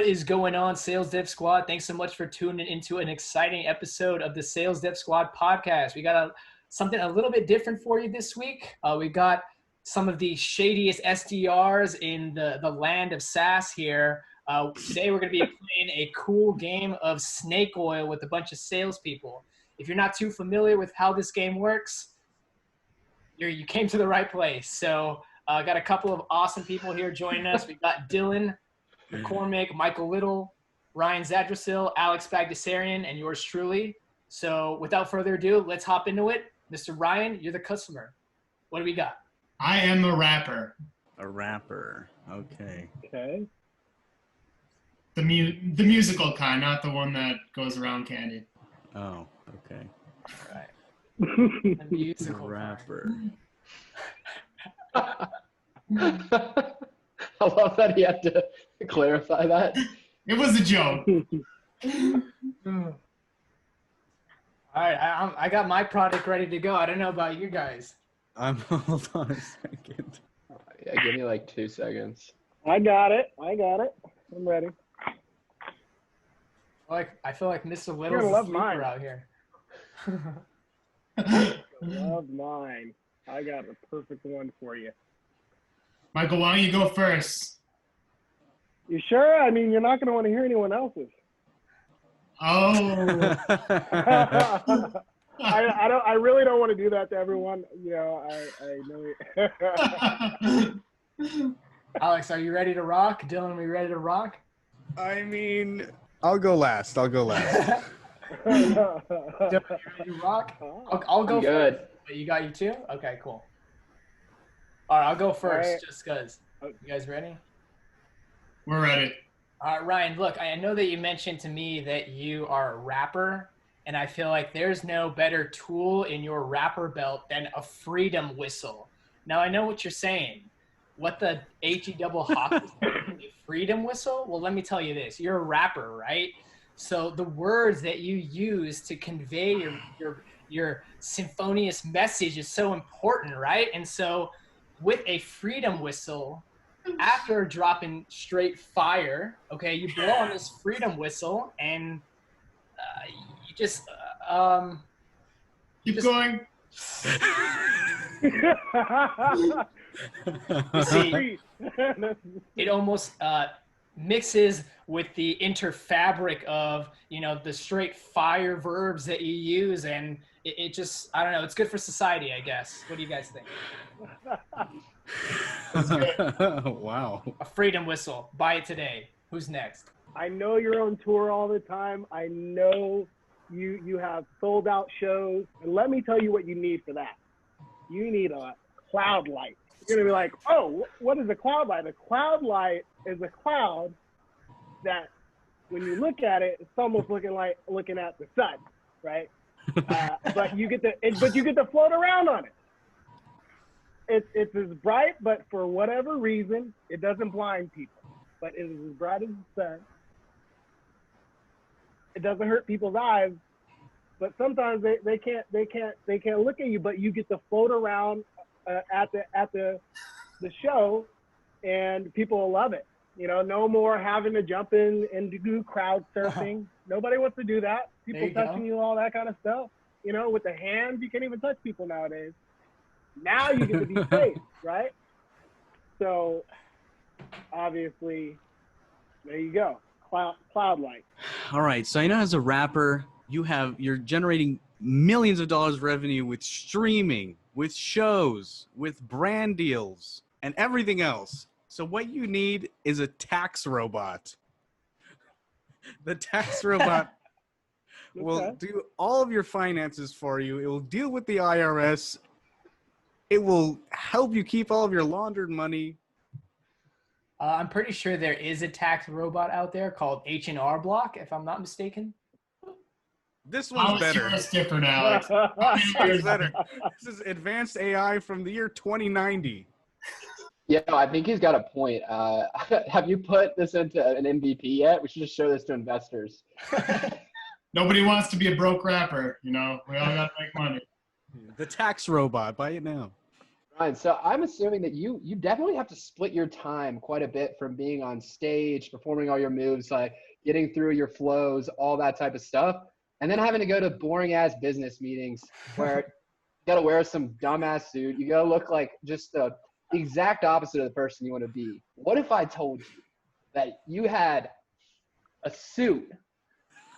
is going on, Sales Dev Squad? Thanks so much for tuning into an exciting episode of the Sales Dev Squad podcast. We got something a little bit different for you this week. We got some of the shadiest SDRs in the land of SaaS here. Today we're going to be playing a cool game of snake oil with a bunch of salespeople. If you're not too familiar with how this game works, you came to the right place. So got a couple of awesome people here joining us. We got Dylan McCormick, Michael Little, Ryan Zadrasil, Alex Bagdasarian, and yours truly. So without further ado, let's hop into it. Mr. Ryan, you're the customer. What do we got? I am a rapper. A rapper. Okay. Okay. The musical kind, not the one that goes around candy. Oh, okay. All right. The musical rapper. I love that he had to clarify that. It was a joke. All right, I got my product ready to go. I don't know about you guys. Hold on a second. Yeah, give me like 2 seconds. I got it. I'm ready. I feel like Mr. You're Little's gonna a love sleeper mine. out here. Love mine. I got the perfect one for you. Michael, why don't you go first? You sure? I mean, you're not going to want to hear anyone else's. Oh. I really don't want to do that to everyone. You know, I know. Alex, are you ready to rock? Dylan, are we ready to rock? I mean, I'll go last. Dylan, you ready to rock? I'll go Good. first. Wait, you got you too? Okay, cool. All right, I'll go first right. just because. You guys ready? We're ready. All right, Ryan, look, I know that you mentioned to me that you are a rapper, and I feel like there's no better tool in your rapper belt than a freedom whistle. Now, I know what you're saying. What the H-E-double hawk is a freedom whistle? Well, let me tell you this. You're a rapper, right? So the words that you use to convey your symphonious message is so important, right? And so with a freedom whistle, after dropping straight fire, okay, you blow on this freedom whistle and you just Keep going. You see, it almost mixes with the interfabric of, you know, the straight fire verbs that you use, and it just, I don't know, it's good for society, I guess. What do you guys think? Wow. A freedom whistle. Buy it today. Who's next? I know you're on tour all the time. I know you have sold out shows. And let me tell you what you need for that. You need a cloud light. You're going to be like, oh, what is a cloud light? A cloud light is a cloud that when you look at it, it's almost looking like looking at the sun, right? But you get to float around on it. It's as bright, but for whatever reason, it doesn't blind people. But it is as bright as the sun. It doesn't hurt people's eyes, but sometimes they can't look at you. But you get to float around at the show, and people will love it. You know, no more having to jump in and do crowd surfing. Nobody wants to do that. People touching you, all that kind of stuff. You know, with the hands, you can't even touch people nowadays. Now you get to be safe, right? So, obviously, there you go. Cloud light. All right. So I know as a rapper, you're generating millions of dollars of revenue with streaming, with shows, with brand deals, and everything else. So what you need is a tax robot. The tax robot will do all of your finances for you. It will deal with the IRS. It will help you keep all of your laundered money. I'm pretty sure there is a tax robot out there called H&R Block, if I'm not mistaken. This one's better. Yours different, Alex. This is better. This is advanced AI from the year 2090. Yeah, I think he's got a point. Have you put this into an MVP yet? We should just show this to investors. Nobody wants to be a broke rapper, you know? We all got to make money. The tax robot. Buy it now. Ryan, so I'm assuming that you definitely have to split your time quite a bit from being on stage, performing all your moves, like getting through your flows, all that type of stuff, and then having to go to boring ass business meetings where you got to wear some dumbass suit. You got to look like just the exact opposite of the person you want to be. What if I told you that you had a suit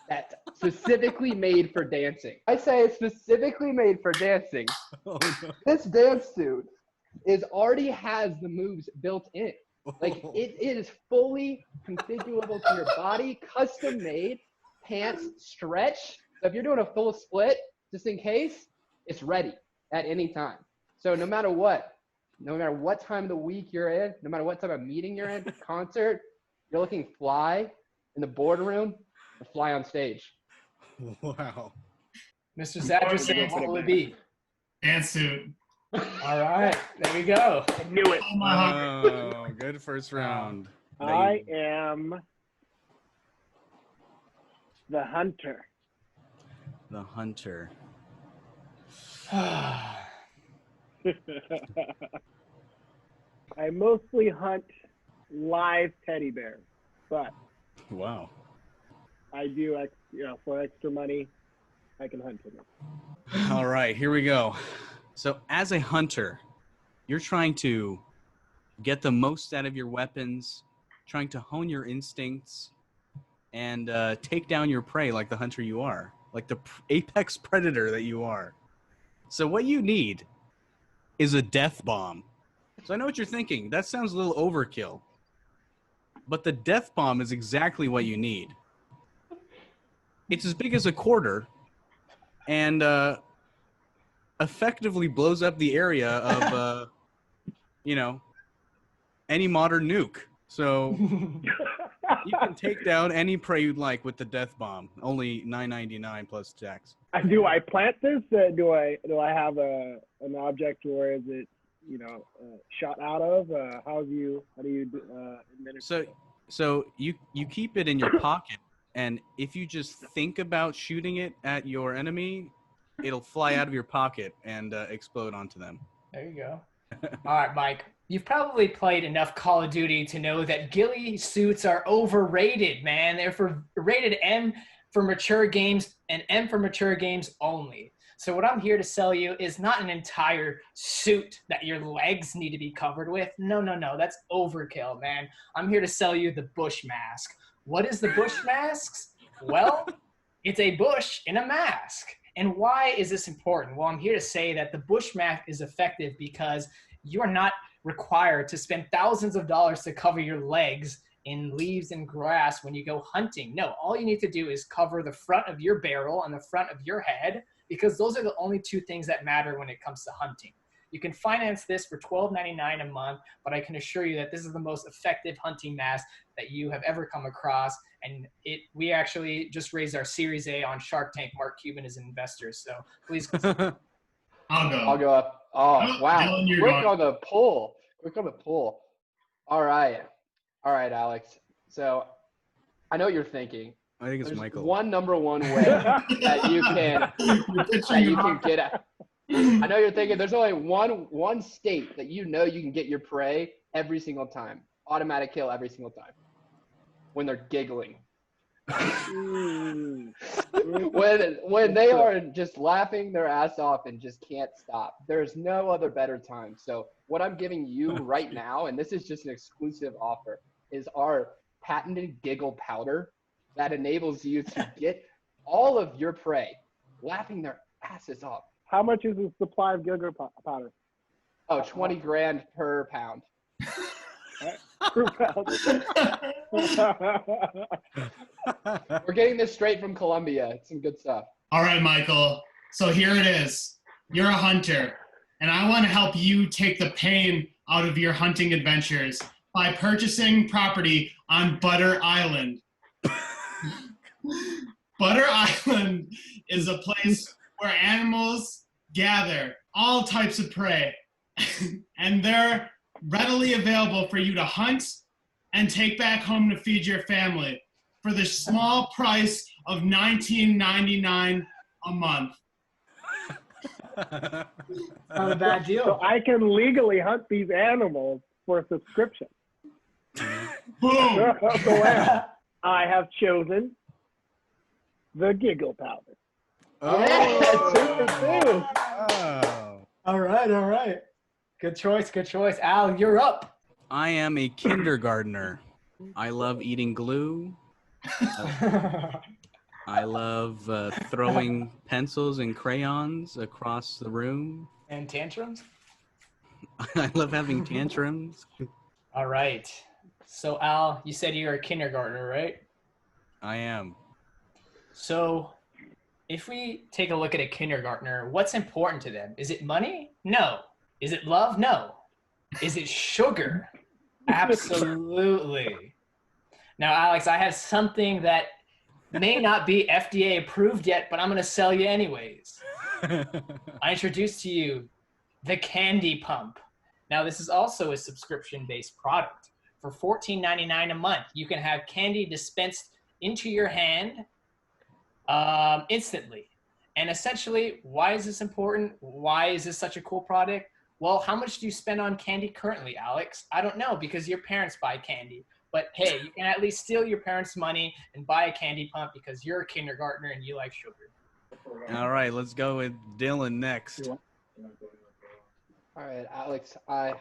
that's specifically made for dancing? I say it's specifically made for dancing. Oh, no. This dance suit already has the moves built in. Like it is fully configurable to your body, custom made, pants stretch. So if you're doing a full split, just in case, it's ready at any time. So no matter what time of the week you're in, no matter what type of meeting you're in, concert, you're looking fly in the boardroom, or fly on stage. Wow. Mr. Zadgerson, what will it be? Dance suit. All right, there we go. I knew it. Oh, my heart. Oh, good first round. I am the hunter. The hunter. I mostly hunt live teddy bears, but Wow. I do, for extra money, I can hunt them. All right, here we go. So as a hunter, you're trying to get the most out of your weapons, trying to hone your instincts, and take down your prey like the hunter you are, like the apex predator that you are. So what you need is a death bomb. So I know what you're thinking. That sounds a little overkill. But the death bomb is exactly what you need. It's as big as a quarter and effectively blows up the area of, any modern nuke. So you can take down any prey you'd like with the death bomb. Only $9.99 plus tax. Do I plant this? Do I have an object, or is it shot out of? How do you administer? So you keep it in your pocket, and if you just think about shooting it at your enemy, it'll fly out of your pocket and explode onto them. There you go. All right, Mike. You've probably played enough Call of Duty to know that ghillie suits are overrated, man. They're rated M for mature games and M for mature games only. So what I'm here to sell you is not an entire suit that your legs need to be covered with. No. That's overkill, man. I'm here to sell you the bush mask. What is the bush masks? Well, it's a bush in a mask. And why is this important? Well, I'm here to say that the bush mask is effective because you are not required to spend thousands of dollars to cover your legs in leaves and grass when you go hunting. No, all you need to do is cover the front of your barrel and the front of your head, because those are the only two things that matter when it comes to hunting. You can finance this for $12.99 a month, but I can assure you that this is the most effective hunting mask that you have ever come across. And we actually just raised our Series A on Shark Tank. Mark Cuban is an investor, so please. I'll go up. Oh, wow. Dylan, Quick on the pull. All right, Alex. So I know what you're thinking. I think it's There's Michael. one number one way that you can get at. I know you're thinking there's only one state that you can get your prey every single time. Automatic kill every single time. When they're giggling. when they are just laughing their ass off and just can't stop. There's no other better time. So what I'm giving you right now, and this is just an exclusive offer, is our patented giggle powder that enables you to get all of your prey laughing their asses off. How much is the supply of giggle powder? Oh, 20 grand per pound. Per pound. We're getting this straight from Colombia. It's some good stuff. All right, Michael. So here it is. You're a hunter, and I want to help you take the pain out of your hunting adventures by purchasing property on Butter Island. Butter Island is a place where animals gather, all types of prey, and they're readily available for you to hunt and take back home to feed your family for the small price of $19.99 a month. Not a bad So deal. I can legally hunt these animals for a subscription. Boom. So I have chosen the giggle powder. Yeah, 2 for 2. Oh. All right. Good choice. Al, you're up. I am a kindergartner. I love eating glue. I love throwing pencils and crayons across the room. And tantrums? I love having tantrums. All right. So, Al, you said you're a kindergartner, right? I am. So, if we take a look at a kindergartner, what's important to them? Is it money? No. Is it love? No. Is it sugar? Absolutely. Now, Alex, I have something that may not be FDA approved yet, but I'm going to sell you anyways. I introduce to you the Candy Pump. Now, this is also a subscription-based product. For $14.99 a month, you can have candy dispensed into your hand instantly. And essentially, why is this important? Why is this such a cool product? Well, how much do you spend on candy currently, Alex? I don't know, because your parents buy candy. But hey, you can at least steal your parents' money and buy a candy pump because you're a kindergartner and you like sugar. All right, let's go with Dylan next. All right, Alex, I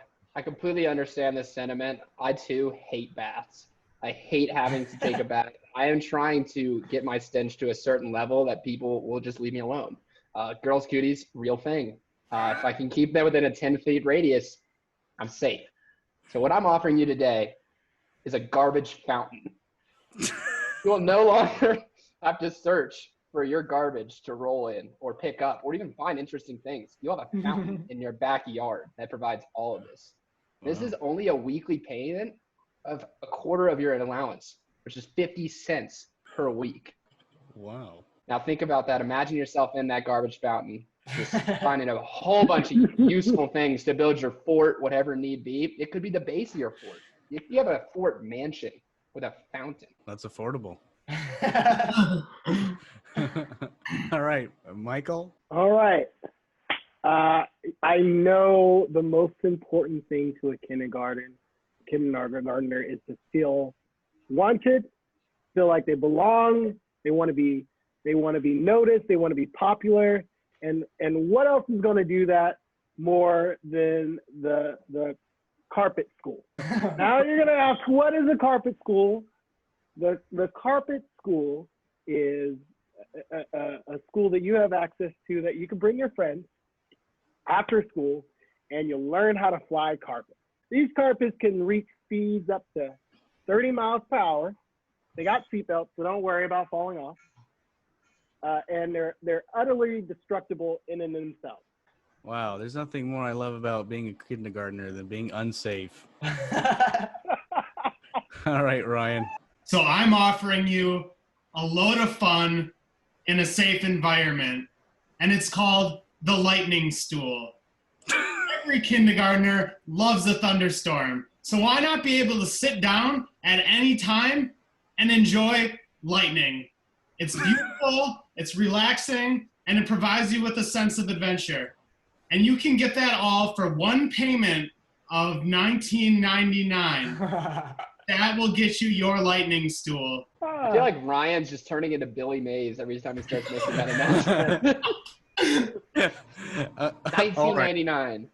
completely understand this sentiment. I too hate baths. I hate having to take a bath. I am trying to get my stench to a certain level that people will just leave me alone. Girls' cuties, real thing. If I can keep them within a 10-feet radius, I'm safe. So what I'm offering you today is a garbage fountain. You will no longer have to search for your garbage to roll in or pick up or even find interesting things. You'll have a fountain in your backyard that provides all of this. This is only a weekly payment of a quarter of your allowance, which is 50 cents per week. Wow. Now think about that. Imagine yourself in that garbage fountain, just finding a whole bunch of useful things to build your fort, whatever need be. It could be the base of your fort. You have a fort mansion with a fountain. That's affordable. All right, Michael. All right. I know the most important thing to a kindergartner is to feel wanted, feel like they belong. They want to be noticed. They want to be popular. And what else is going to do that more than the carpet school? Now you're going to ask, what is a carpet school? The carpet school is a school that you have access to that you can bring your friends after school, and you'll learn how to fly carpets. These carpets can reach speeds up to 30 miles per hour. They got seatbelts, so don't worry about falling off. And they're utterly destructible in and themselves. Wow, there's nothing more I love about being a kindergartner than being unsafe. All right, Ryan. So I'm offering you a load of fun in a safe environment, and it's called the lightning stool. Every kindergartner loves a thunderstorm, so why not be able to sit down at any time and enjoy lightning? It's beautiful, it's relaxing, and it provides you with a sense of adventure. And you can get that all for one payment of $19.99. That will get you your lightning stool. I feel like Ryan's just turning into Billy Mays every time he starts making that announcement. All right. $19.99.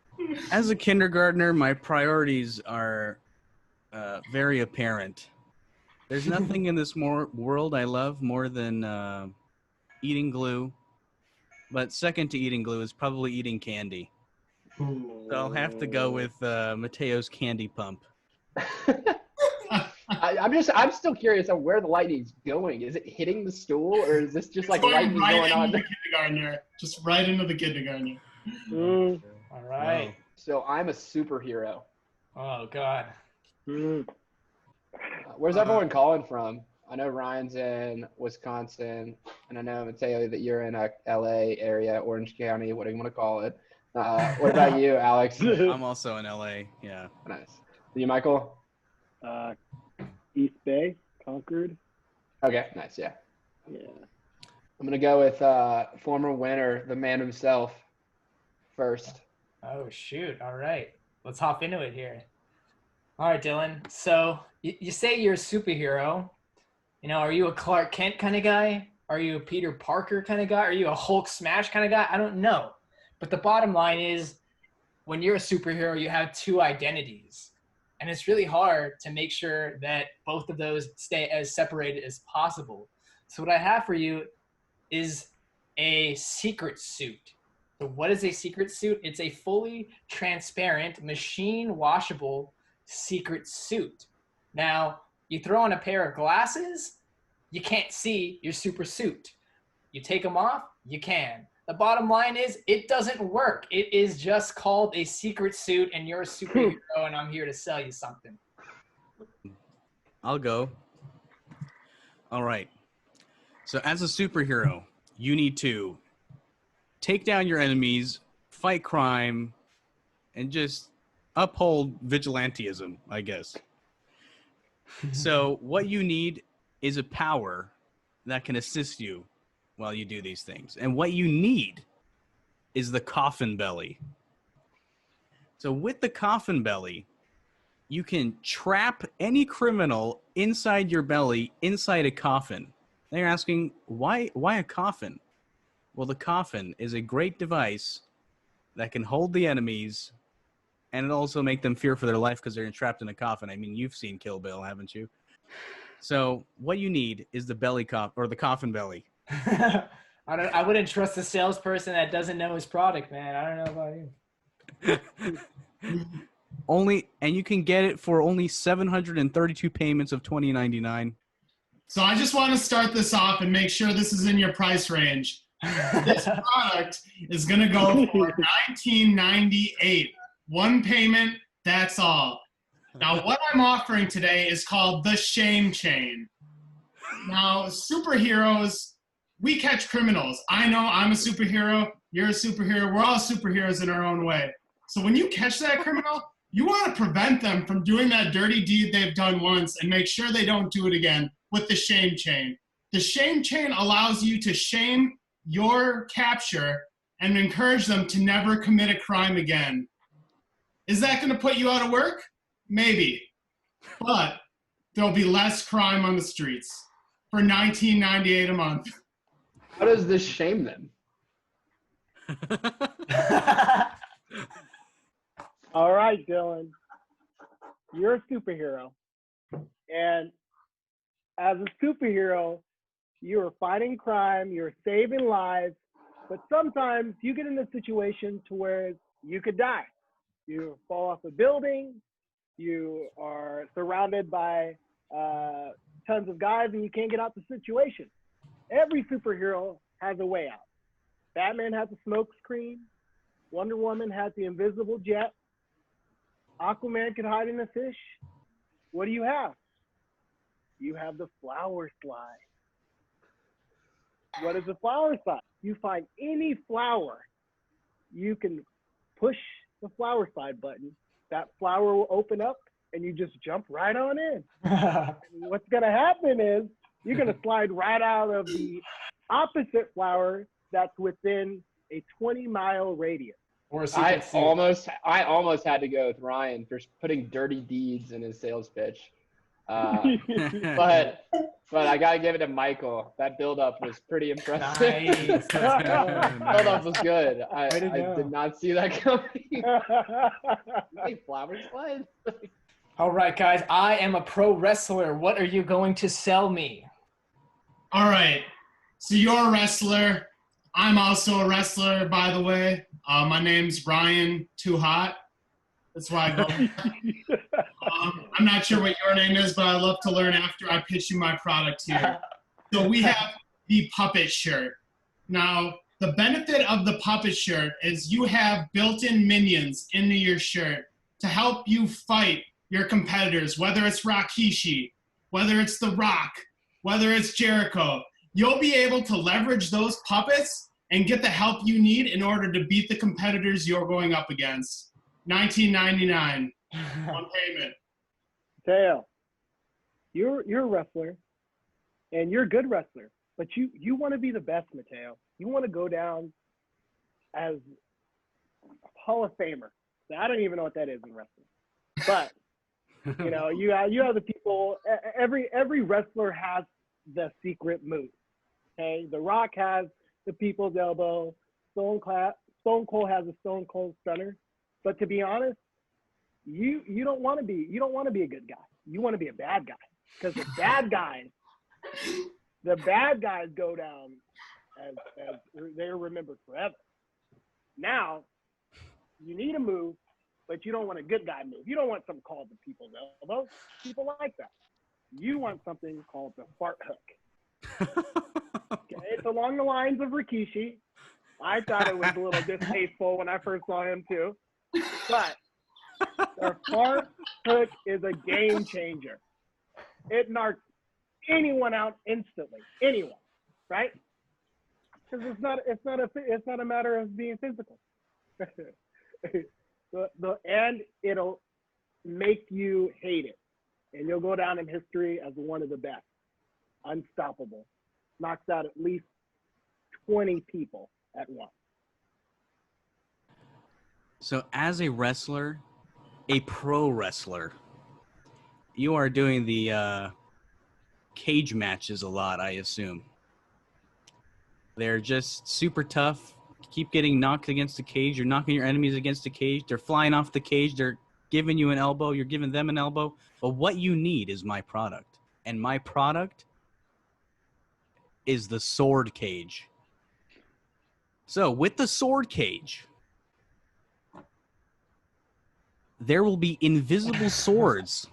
As a kindergartner, my priorities are very apparent. There's nothing in this world I love more than eating glue. But second to eating glue is probably eating candy. So I'll have to go with Mateo's Candy Pump. I'm still curious on where the lightning's going. Is it hitting the stool, or is this just like lightning going on? The kindergartner, just right into the kindergartner. All right. Wow. So I'm a superhero. Oh God. Where's everyone calling from? I know Ryan's in Wisconsin, and I know, Mateo, that you're in LA area, Orange County, what do you want to call it? What about you, Alex? I'm also in LA, yeah. Nice. You, Michael? East Bay, Concord. Okay, nice, yeah. Yeah. I'm going to go with former winner, the man himself, first. Oh, shoot. All right. Let's hop into it here. All right, Dylan. So you say you're a superhero. Are you a Clark Kent kind of guy? Are you a Peter Parker kind of guy? Are you a Hulk smash kind of guy? I don't know. But the bottom line is, when you're a superhero, you have two identities. And it's really hard to make sure that both of those stay as separated as possible. So what I have for you is a secret suit. So what is a secret suit? It's a fully transparent, machine washable secret suit. Now, you throw on a pair of glasses, you can't see your super suit. You take them off, you can. The bottom line is, it doesn't work. It is just called a secret suit, and you're a superhero, and I'm here to sell you something. I'll go. All right. So as a superhero, you need to take down your enemies, fight crime, and just uphold vigilantism, I guess. So what you need is a power that can assist you while you do these things. And what you need is the coffin belly. So with the coffin belly, you can trap any criminal inside your belly, inside a coffin. They're asking, why a coffin? Well, the coffin is a great device that can hold the enemies and it also make them fear for their life because they're trapped in a coffin. I mean, you've seen Kill Bill, haven't you? So what you need is the belly or the coffin belly. I wouldn't trust a salesperson that doesn't know his product, man. I don't know about you. And you can get it for only 732 payments of $20.99. So I just want to start this off and make sure this is in your price range. This product is going to go for $19.98. One payment, that's all. Now, what I'm offering today is called the Shame Chain. Now, superheroes, we catch criminals. I know I'm a superhero. You're a superhero. We're all superheroes in our own way. So when you catch that criminal, you want to prevent them from doing that dirty deed they've done once and make sure they don't do it again with the Shame Chain. The Shame Chain allows you to shame your capture and encourage them to never commit a crime again. Is that going to put you out of work? Maybe. But there'll be less crime on the streets for $19.98 a month. How does this shame them? All right, Dylan, you're a superhero. And as a superhero, you're fighting crime, you're saving lives, but sometimes you get in a situation to where you could die. You fall off a building, you are surrounded by tons of guys, and you can't get out the situation. Every superhero has a way out. Batman has a smoke screen. Wonder Woman has the invisible jet. Aquaman can hide in a fish. What do you have? You have the flower slide. What is a flower slide? You find any flower, you can push the flower slide button. That flower will open up and you just jump right on in. And what's going to happen is you're going to slide right out of the opposite flower that's within a 20-mile radius. Or a I secret suit. almost had to go with Ryan for putting dirty deeds in his sales pitch. But I gotta give it to Michael. That build-up was pretty impressive. Nice. Build-up was good. I go. did not see that coming. Hey, flower slide? All right, guys. I am a pro wrestler. What are you going to sell me? All right. So you're a wrestler. I'm also a wrestler, by the way. My name's Ryan Too Hot. That's why I go. I'm not sure what your name is, but I love to learn after I pitch you my product here. So we have the puppet shirt. Now, the benefit of the puppet shirt is you have built-in minions into your shirt to help you fight your competitors, whether it's Rikishi, whether it's The Rock, whether it's Jericho. You'll be able to leverage those puppets and get the help you need in order to beat the competitors you're going up against. $19.99 on payment. Mateo, you're a wrestler, and you're a good wrestler, but you want to be the best, Mateo. You want to go down as Hall of Famer. So I don't even know what that is in wrestling. But you know, you have the people. Every wrestler has the secret move. Okay, The Rock has the people's elbow. Stone Cold has a Stone Cold Stunner. But to be honest, you don't want to be a good guy. You want to be a bad guy, because the bad guys go down as they're remembered forever. Now, you need a move, but you don't want a good guy move. You don't want something called the people's elbow. People like that. You want something called the fart hook. Okay, it's along the lines of Rikishi. I thought it was a little distasteful when I first saw him too. But the fart hook is a game changer. It knocks anyone out instantly. Anyone, right? Because it's not a matter of being physical. And it'll make you hate it, and you'll go down in history as one of the best. Unstoppable. Knocks out at least 20 people at once. So as a wrestler, a pro wrestler, you are doing the cage matches a lot, I assume. They're just super tough. Keep getting knocked against the cage. You're knocking your enemies against the cage. They're flying off the cage. They're giving you an elbow. You're giving them an elbow. But what you need is my product. And my product is the sword cage. So with the sword cage, there will be invisible swords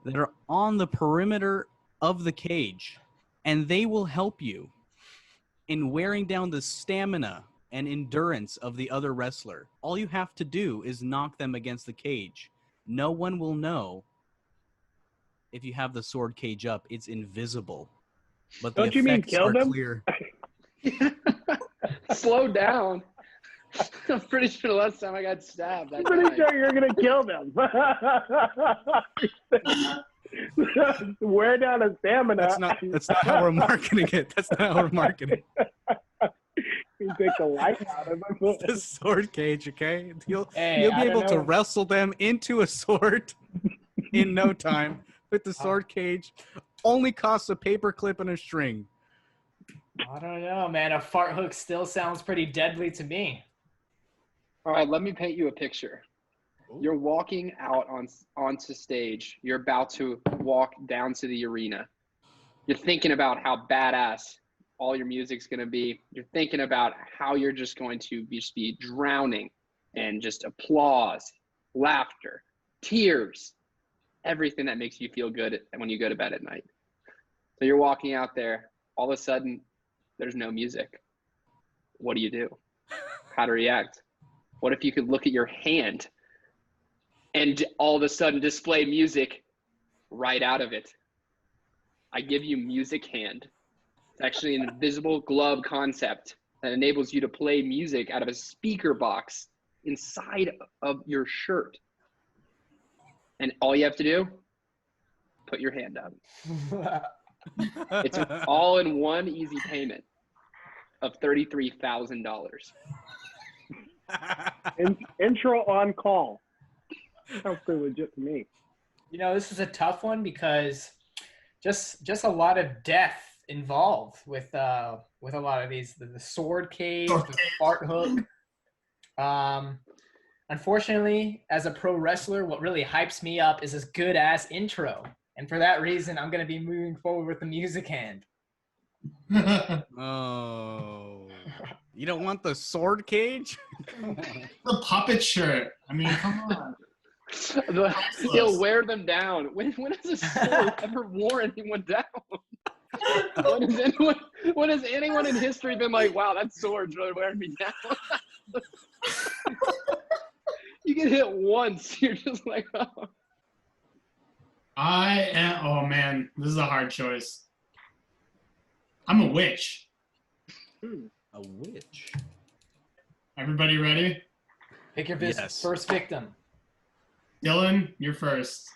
that are on the perimeter of the cage, and they will help you in wearing down the stamina and endurance of the other wrestler. All you have to do is knock them against the cage. No one will know if you have the sword cage up. It's invisible. But the Don't you mean effects kill are them? clear. Slow down. I'm pretty sure the last time I got stabbed. I'm pretty sure you're gonna kill them. Wear down a stamina. That's not how we're marketing it. That's not how we're marketing it. You take the life out of them. The sword cage, okay? You'll be I don't able to know. wrestle them into a sword in no time. With the sword cage, only costs a paper clip and a string. I don't know, man. A fart hook still sounds pretty deadly to me. All right, let me paint you a picture. You're walking out onto stage. You're about to walk down to the arena. You're thinking about how badass all your music's going to be. You're thinking about how you're just going to be drowning and just applause, laughter, tears, everything that makes you feel good when you go to bed at night. So you're walking out there. All of a sudden, there's no music. What do? How to react? What if you could look at your hand and all of a sudden display music right out of it? I give you Music Hand. It's actually an invisible glove concept that enables you to play music out of a speaker box inside of your shirt. And all you have to do, put your hand up. It's all in one easy payment of $33,000. Intro on call. Sounds pretty legit to me. You know, this is a tough one because just a lot of death involved with a lot of these, the sword cage, the fart hook. Unfortunately, as a pro wrestler, what really hypes me up is this good ass intro. And for that reason, I'm going to be moving forward with the Music Hand. Oh. You don't want the sword cage? The puppet shirt. I mean, come on. He'll wear them down. When has a sword ever worn anyone down? When has anyone in history been like, wow, that sword's really wearing me down? You get hit once, you're just like, oh. Oh man, this is a hard choice. I'm a witch. A witch. Everybody ready? Pick your Yes. first victim. Dylan, you're first.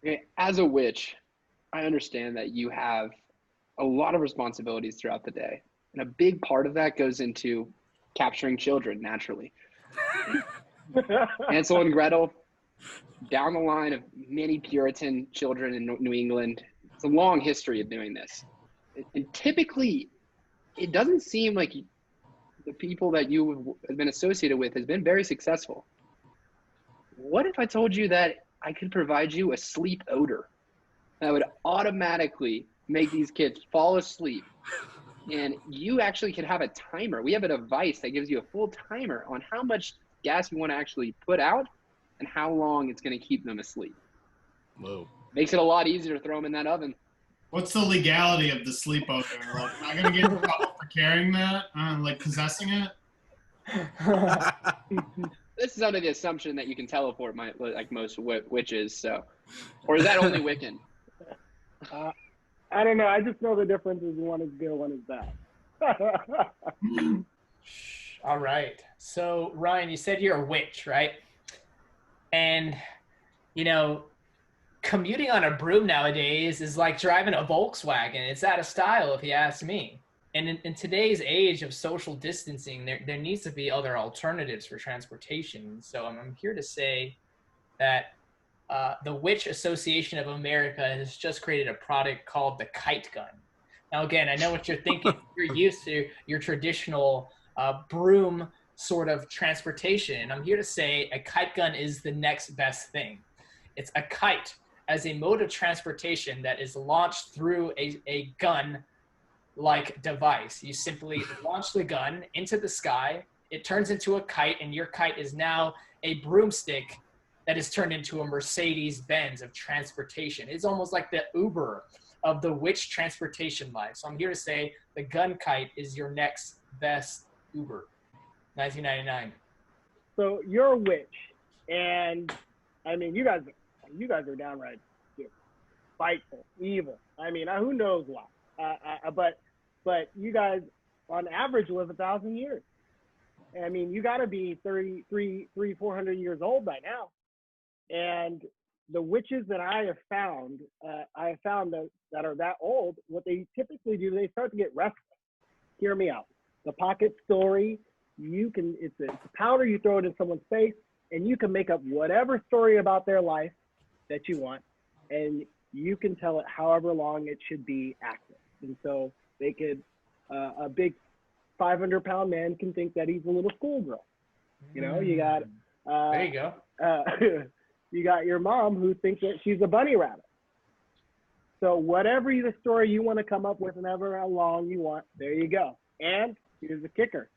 Okay, as a witch, I understand that you have a lot of responsibilities throughout the day. And a big part of that goes into capturing children naturally. Hansel and Gretel, down the line of many Puritan children in New England. It's a long history of doing this. And typically, it doesn't seem like the people that you have been associated with has been very successful. What if I told you that I could provide you a sleep odor that would automatically make these kids fall asleep? And you actually could have a timer. We have a device that gives you a full timer on how much gas you want to actually put out and how long it's going to keep them asleep. Whoa. Makes it a lot easier to throw them in that oven. What's the legality of the sleep odor? Like, am I gonna get in trouble for carrying that? Like possessing it? This is under the assumption that you can teleport, like most witches. So, or is that only Wiccan? I don't know. I just know the difference is one is good, one is bad. All right. So Ryan, you said you're a witch, right? And you know, commuting on a broom nowadays is like driving a Volkswagen. It's out of style, if you ask me. And in today's age of social distancing, there needs to be other alternatives for transportation. So I'm here to say that the Witch Association of America has just created a product called the kite gun. Now, again, I know what you're thinking. You're used to your traditional broom sort of transportation. And I'm here to say a kite gun is the next best thing. It's a kite as a mode of transportation that is launched through a gun-like device. You simply launch the gun into the sky, it turns into a kite, and your kite is now a broomstick that is turned into a Mercedes-Benz of transportation. It's almost like the Uber of the witch transportation life. So I'm here to say the gun kite is your next best Uber. 1999. So you're a witch, and I mean, you guys are downright spiteful, evil. I mean, who knows why? But you guys, on average, live 1,000 years. I mean, you got to be 400 years old by now. And the witches that I have found that are that old, what they typically do, they start to get restless. Hear me out. The pocket story, it's a powder, you throw it in someone's face, and you can make up whatever story about their life that you want, and you can tell it however long it should be active. And so they could, a big 500-pound man can think that he's a little schoolgirl. You know, you got, there you go. You got your mom who thinks that she's a bunny rabbit. So whatever the story you want to come up with, and however how long you want, there you go. And here's the kicker: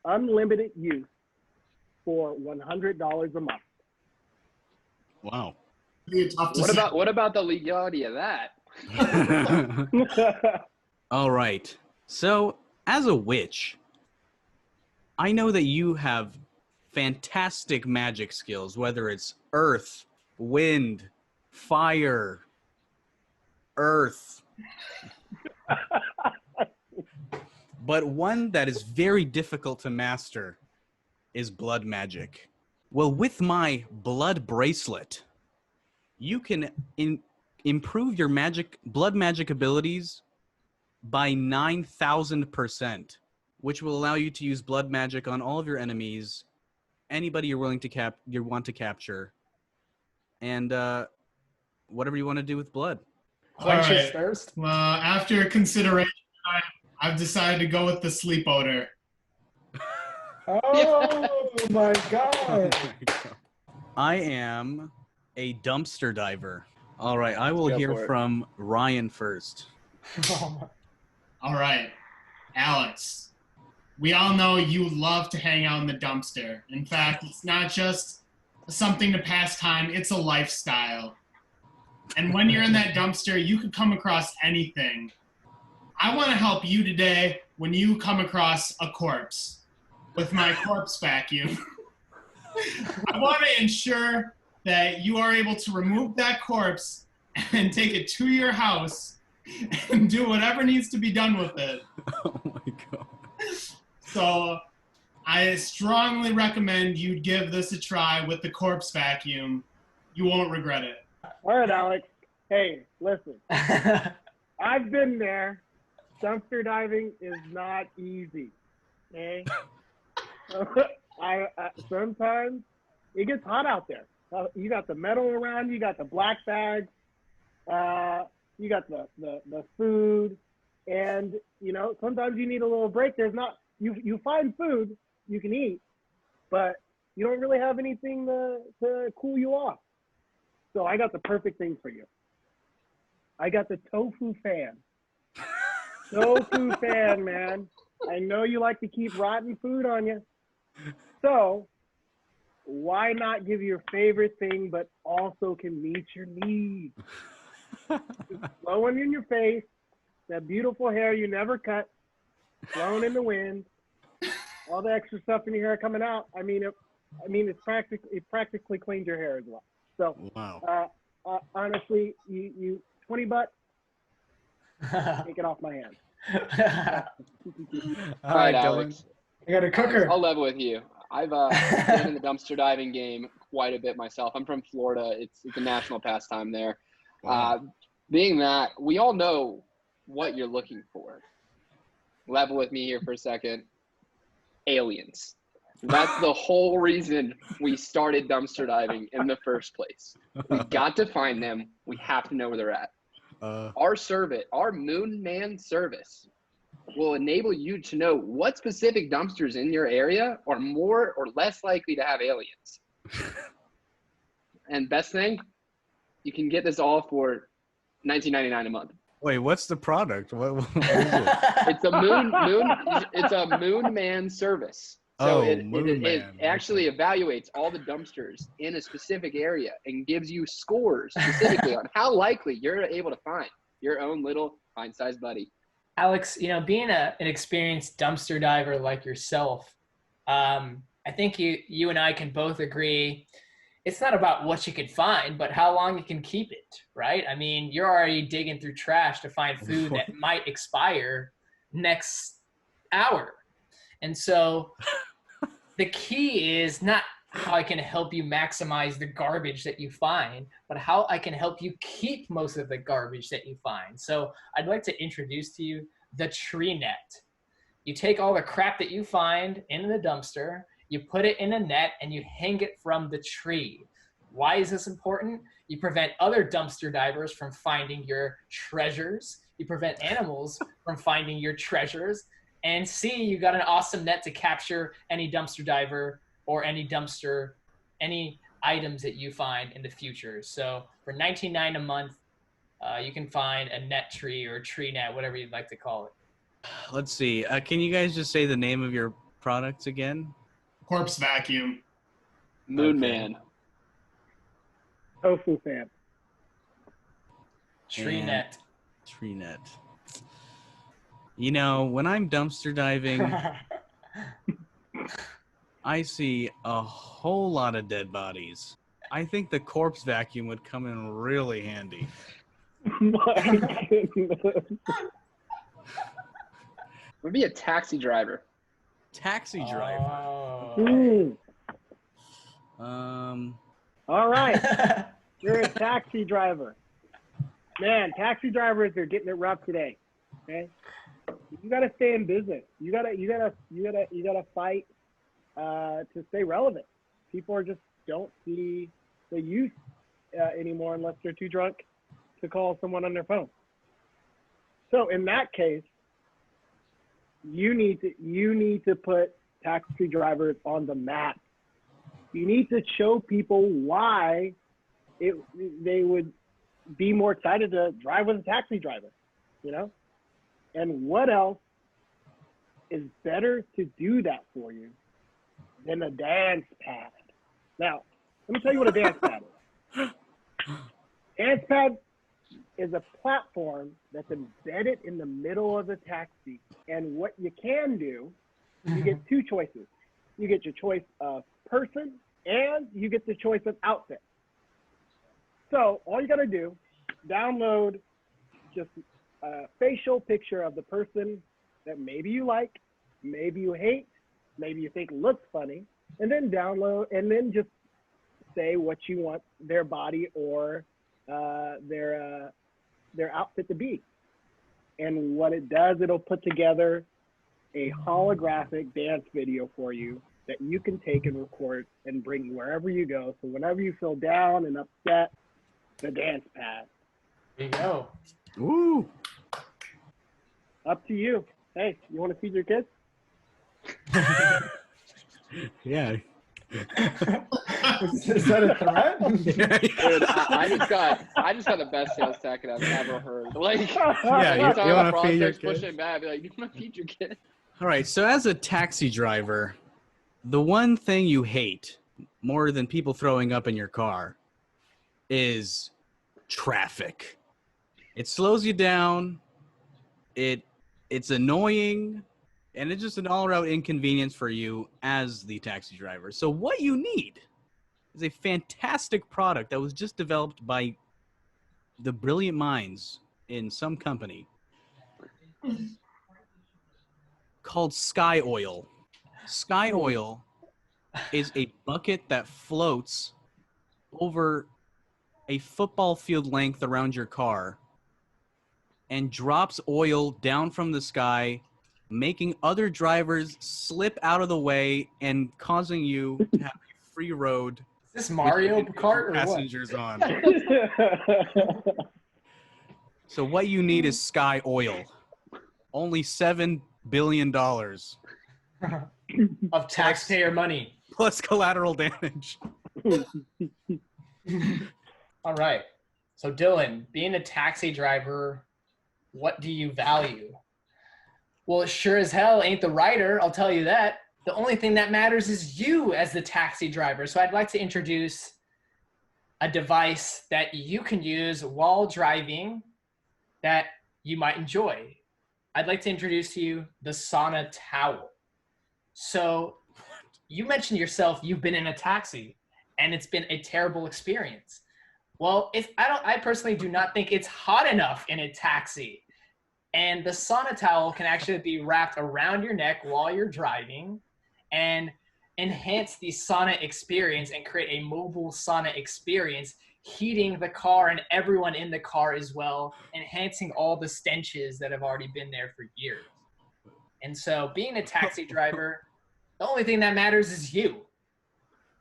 unlimited use for $100 a month. Wow. What about the legality of that? All right. So, as a witch, I know that you have fantastic magic skills, whether it's earth, wind, fire, earth. But one that is very difficult to master is blood magic. Well, with my blood bracelet, you can improve your blood magic abilities by 9,000%, which will allow you to use blood magic on all of your enemies, anybody you're willing to want to capture, and whatever you want to do with blood. Quench his thirst. Well, after consideration, I've decided to go with the sleep odor. Oh my God. I am a dumpster diver. All right, I will hear from Ryan first. All right, Alex, we all know you love to hang out in the dumpster. In fact, it's not just something to pass time, it's a lifestyle. And when you're in that dumpster, you could come across anything. I want to help you today when you come across a corpse with my corpse vacuum. I want to ensure that you are able to remove that corpse and take it to your house and do whatever needs to be done with it. Oh my God. So I strongly recommend you give this a try with the corpse vacuum. You won't regret it. All right, Alex. Hey, listen. I've been there. dumpster diving is not easy. Okay? Sometimes it gets hot out there. You got the metal around, you got the black bags, you got the food, and sometimes you need a little break. There's not you find food you can eat, but you don't really have anything to cool you off. So I got the perfect thing for you. I got the tofu fan. Tofu fan, man. I know you like to keep rotten food on you. So why not give your favorite thing, but also can meet your needs? Blowing in your face, that beautiful hair you never cut, blowing in the wind, all the extra stuff in your hair coming out. I mean, it practically cleans your hair as well. So, wow. Honestly, you $20, take it off my hands. All right, Alex. I got a cooker. I'll level with you. I've been in the dumpster diving game quite a bit myself. I'm from Florida. It's a national pastime there. Wow. Being that, we all know what you're looking for. Level with me here for a second. Aliens. That's the whole reason we started dumpster diving in the first place. We got to find them. We have to know where they're at. Our service, our Moon Man service, will enable you to know what specific dumpsters in your area are more or less likely to have aliens. And best thing, you can get this all for $19.99 a month. Wait, what's the product? What is it? It's a Moon Man service. So it actually evaluates all the dumpsters in a specific area and gives you scores specifically on how likely you're able to find your own little pint-sized buddy. Alex, being an experienced dumpster diver like yourself, I think you and I can both agree it's not about what you can find, but how long you can keep it, right? I mean, you're already digging through trash to find food that might expire next hour. And so the key is not how I can help you maximize the garbage that you find, but how I can help you keep most of the garbage that you find. So I'd like to introduce to you the tree net. You take all the crap that you find in the dumpster, you put it in a net, and you hang it from the tree. Why is this important? You prevent other dumpster divers from finding your treasures. You prevent animals from finding your treasures. And C, you got an awesome net to capture any dumpster diver or any dumpster, any items that you find in the future. So for $19.99 a month, you can find a net tree or a tree net, whatever you'd like to call it. Let's see. Can you guys just say the name of your products again? Corpse vacuum. Moon Okay. Man. Tofu fan. Tree net. Tree net. When I'm dumpster diving, I see a whole lot of dead bodies. I think the corpse vacuum would come in really handy. My goodness. Would be a taxi driver. Taxi driver. Oh. All right. You're a taxi driver. Man, taxi drivers are getting it rough today. Okay? You gotta stay in business. You gotta fight to stay relevant. People just don't see the use anymore unless they're too drunk to call someone on their phone. So in that case, you need to put taxi drivers on the map. You need to show people why they would be more excited to drive with a taxi driver, And what else is better to do that for you than a dance pad? Now, let me tell you what a dance pad is. Dance pad is a platform that's embedded in the middle of the taxi. And what you can do, you get two choices. You get your choice of person and you get the choice of outfit. So all you got to do, download just a facial picture of the person that maybe you like, maybe you hate, maybe you think looks funny, and then download and then just say what you want their body or their outfit to be. And what it does, it'll put together a holographic dance video for you that you can take and record and bring wherever you go. So whenever you feel down and upset, the dance pad. There you go. Woo! Up to you. Hey, you want to feed your kids? Yeah. Is that a threat? Dude, I just got the best sales tactic I've ever heard. Like, Yeah, you want to feed your kid? pushing back, I'd be like, you want to feed your kid? All right, so as a taxi driver, the one thing you hate more than people throwing up in your car is traffic. It slows you down. It's annoying, and it's just an all-around inconvenience for you as the taxi driver. So what you need is a fantastic product that was just developed by the brilliant minds in some company called Sky Oil. Sky Oil is a bucket that floats over a football field length around your car and drops oil down from the sky, making other drivers slip out of the way and causing you to have a free road. Is this Mario Kart or what? Passengers on. So what you need is Sky Oil. Only $7 billion Of taxpayer money. plus collateral damage. All right. So Dylan, being a taxi driver, what do you value? Well, it sure as hell ain't the rider, I'll tell you that. The only thing that matters is you as the taxi driver. So I'd like to introduce a device that you can use while driving that you might enjoy. I'd like to introduce to you the sauna towel. So you mentioned yourself, you've been in a taxi and it's been a terrible experience. Well, I personally do not think it's hot enough in a taxi. And the sauna towel can actually be wrapped around your neck while you're driving and enhance the sauna experience and create a mobile sauna experience, heating the car and everyone in the car as well, enhancing all the stenches that have already been there for years. And so being a taxi driver, the only thing that matters is you.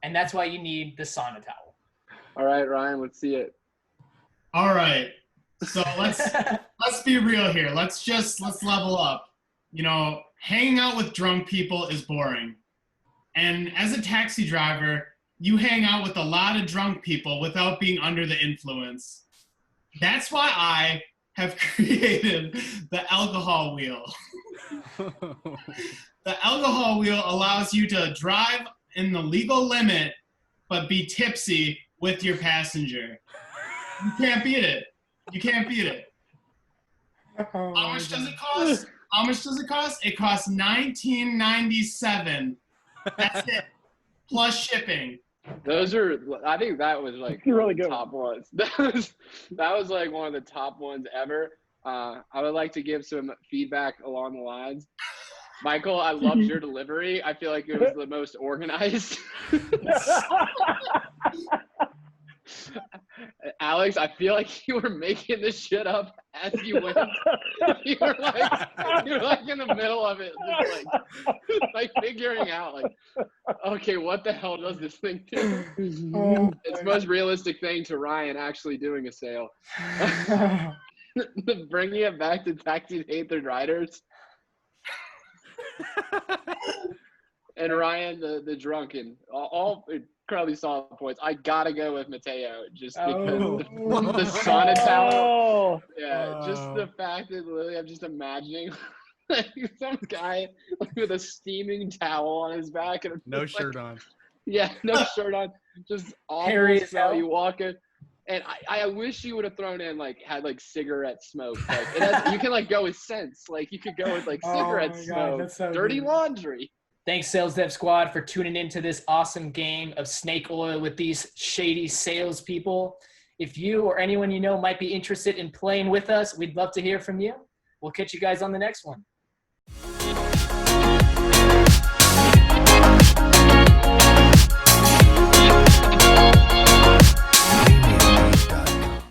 And that's why you need the sauna towel. All right, Ryan, let's see it. All right. So let's be real here. Let's level up. You know, hanging out with drunk people is boring. And as a taxi driver, you hang out with a lot of drunk people without being under the influence. That's why I have created the alcohol wheel. The alcohol wheel allows you to drive in the legal limit, but be tipsy with your passenger. You can't beat it. You can't beat it. Oh, how much does it cost? How much does it cost? It costs $19.97. That's it. Plus shipping. Those are, I think that was like really good. Top ones. That was like one of the top ones ever. I would like to give some feedback along the lines. Michael, I loved your delivery. I feel like it was the most organized. Alex, I feel like you were making this shit up as you went. you were like in the middle of it, just like figuring out, like, okay, what the hell does this thing do? It's the most realistic thing to Ryan actually doing a sale. Bringing it back to taxis hate their riders. And Ryan, the drunken, all incredibly solid points. I gotta go with Mateo just because the sauna towel. Yeah, just the fact that literally I'm just imagining like some guy with a steaming towel on his back and No shirt on. Yeah, no shirt on. Just awful smell. You walk in. And I wish you would have thrown in had cigarette smoke. Like you can go with scents. Like you could go with cigarette smoke, God, so dirty laundry. Thanks, Sales Dev Squad, for tuning into this awesome game of snake oil with these shady salespeople. If you or anyone you know might be interested in playing with us, we'd love to hear from you. We'll catch you guys on the next one.